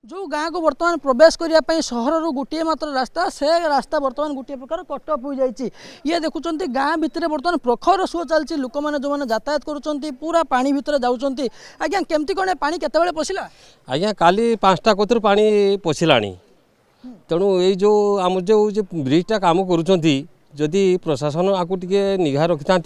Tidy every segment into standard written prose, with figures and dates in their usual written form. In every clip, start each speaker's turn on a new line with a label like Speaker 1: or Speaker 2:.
Speaker 1: जो गाँव को बर्तमान प्रवेश करने सहर गोटे मात्र रास्ता से रास्ता बर्तमान गोटे प्रकार कटअप हो जाए ये देखुं गाँ भितर बर्तमान प्रखर सुओ चलती लोक मैंने जो मैंने यातायात कर पूरा पानी भितर जाऊँच आज्ञा केमती कौन पानी केत पशिला
Speaker 2: आज्ञा काली 5टा कतुर पानी पशिला तेणु ये जो आम जो ब्रिजटा काम करुँच जदि प्रशासन आपको टे निघा रखी था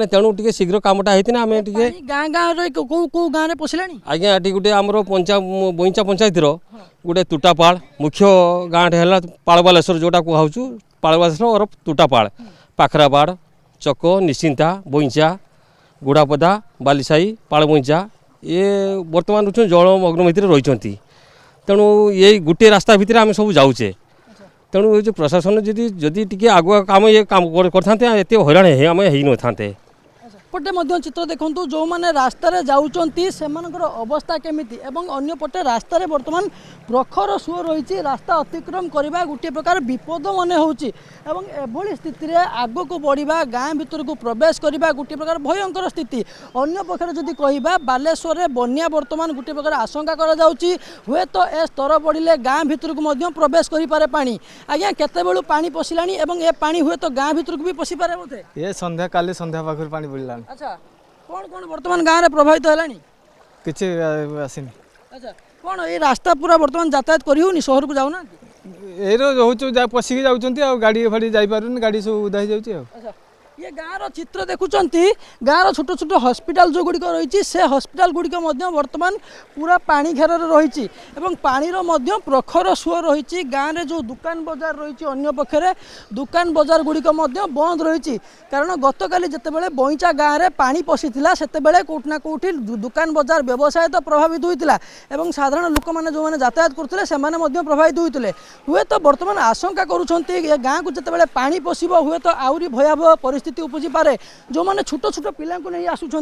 Speaker 2: तेणु टे शीघ्र कमटा होता आम टे
Speaker 1: गाँ गाँव कौ गाँव में पशिला
Speaker 2: आज्ञा ये गोटे आमर बईचा पंचायत गोटे तुटापाड़ मुख्य गाँटे है पालबालेश्वर जोटा कहूँ पालबालेश्वर और तुटापाड़ पाखराबाड़ चक निश्चिंता बईचा गुड़ापदा बालीसाई पालबईचा ये बर्तमान जलमग्न भितर रही तेणु ये गोटे रास्ता भितर आम सब जाऊे तेणु ये प्रशासन जदि टी आगुआ काम ये काम करते एत हईराण आम हो न
Speaker 1: पटे मध्य चित्र देखु जो मैंने रास्तार जाऊँच से अवस्था केमिति एवं अन्य पटे रास्तार बर्तमान प्रखर सुओ रही रास्ता अतिक्रम करवा गोटे प्रकार विपद मन होली स्थित आग को बढ़ा गाँ भीतर को प्रवेश करवा गोटे प्रकार भयंकर स्थिति अन्य पक्षर जदि कह बालेश्वर में बन्या बर्तमान गोटे प्रकार आशंका हुए तो ए स्तर बढ़िले गाँ भीतर को प्रवेश करे पानी आज्ञा केतबेलू पानी पशिला ए पानी हुए तो गाँ भीतर को भी पशि पारे बोधे
Speaker 3: ये संध्या काली संध्या पाखर पानी पड़ला
Speaker 1: अच्छा कौन कौन वर्तमान गाँव में प्रभावित है
Speaker 3: किसी आसनी
Speaker 1: अच्छा कौन ये रास्ता पूरा वर्तमान यातायात करी सहर को जाऊना
Speaker 3: ये रोच पशिकी जाऊँ गाड़ी फाड़ी जापार गाड़ी सब उदा हो
Speaker 1: अच्छा ये गाँव चित्र देखुं गाँव छोट छोट हस्पिटाल जो गुड़िक रही से हस्पिटाल गुड़िक बर्तमान पूरा पानी घेर रही पानी प्रखर सुओ रही गाँव में जो दुकान बजार रही अन्य पक्षे दुकान बजार गुड़िक बंद रही कारण गत काली जितेबाला बईचा गाँव में पानी पशिला से कौटना कौटी दुकान बजार व्यवसाय तो प्रभावित होता है साधारण लोक मैंने जो मैंने यातायात करते से प्रभावित होते हुए तो बर्तमान आशंका करुँच गाँव को जितेबाला पानी पशिब हुए तो आहरी भयावह परिस्थिति उपजी पारे जो मैंने छोट छोट पिला नहीं आसुंच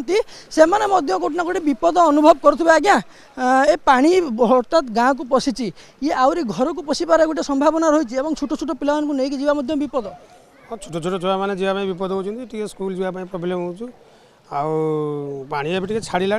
Speaker 1: से कौटना कौटे विपद अनुभव करुवे आज्ञा ए पानी हठात गाँव को पशिची ये आहरी घर को पशि पारे गोटे संभावना रही है छोट छोट पिला नहीं जावा विपद
Speaker 4: छोट छोट छुआ मैंने जावाई विपद होती स्कूल जावाई प्रोब्लेम होनी ए छाड़ा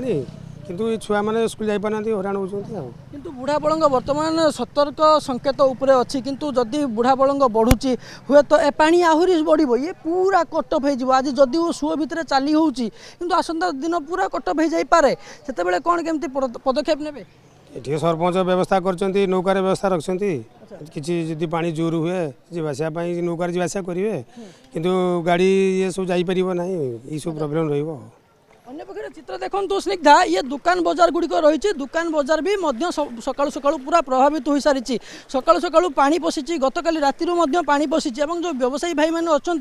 Speaker 4: किंतु ये छुआ मैंने स्कूल जापार हराण होती
Speaker 1: बुढ़ा बलंग बर्तमान सतर्क संकेत उपरे अच्छी किंतु जदि बुढ़ा बलंग बढ़ुची हुए तो ए पानी आहरी बढ़ ये पूरा कटअप हो आज जदि वो सुओ भितर चली होती आसंता दिन पूरा कटअप हो जाए से कौन केमती पदक्षेप ने
Speaker 4: ये सरपंच व्यवस्था कर नौकार व्यवस्था रखती कि पानी जोर हुए जीवासा नौकार जीवासा करेंगे किंतु गाड़ी ये सब जापर ना ये सब प्रोब्लेम रही
Speaker 1: अन्य पक्षे चित्र देखो स्निग्धा ये दुकान बजार गुड़िक रही दुकान बजार भी सकाळु सकाळु पूरा प्रभावित हो सारी सकाळु सकाळु पानी पशिची गत काली राति पानी पशिची एवं जो व्यवसायी भाई मैंने अच्छा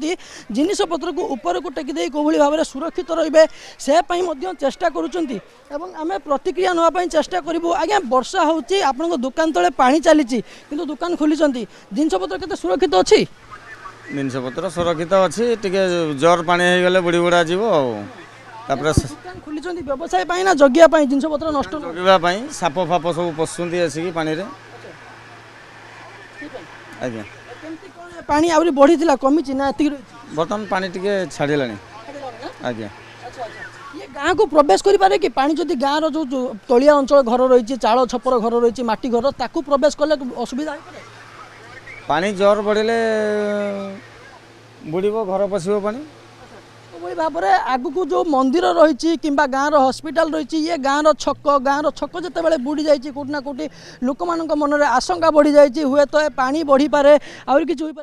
Speaker 1: जिनिस पत्र को ऊपर को टेकिदे कोभली भाव में सुरक्षित रे से चेष्टा करुँच आम प्रतिक्रिया नापी चेष्टा करूँ आज्ञा वर्षा होची आपन दुकान तले पानी चली किंतु दुकान खोली जिनस पत्र केते सुरक्षित अच्छी
Speaker 5: जिनस पत्र सुरक्षित अच्छी टे जर पानी हो गले बुड़ी बुड़ा जीव
Speaker 1: दुकान खोली व्यवसाय ना जगिया जिनस पत्र नष्ट
Speaker 5: जगवाई साप फाप सब पशुंट आसिक पानी आज्ञा
Speaker 1: पानी आहरी बढ़ी कमी ना
Speaker 5: बर्तमान पानी टिके छाड़ा आज्ञा
Speaker 1: ये गाँव को प्रवेश करें कि पानी जदि गाँव जो तलिया अंचल घर रही चाल छपर घर रही माटी घर ताकू प्रवेश कले असुविधा
Speaker 5: पानी जर बढ़े बुड़ब घर पशु पानी
Speaker 1: भाव में आगु जो मंदिर रही कि गाँव हस्पिटाल रही ये गाँव छक जिते बुड़ी जाए कौटना कौटी लोक मन में आशंका बढ़ी जाए हुए तो पानी बढ़ी पारे आउरी किछि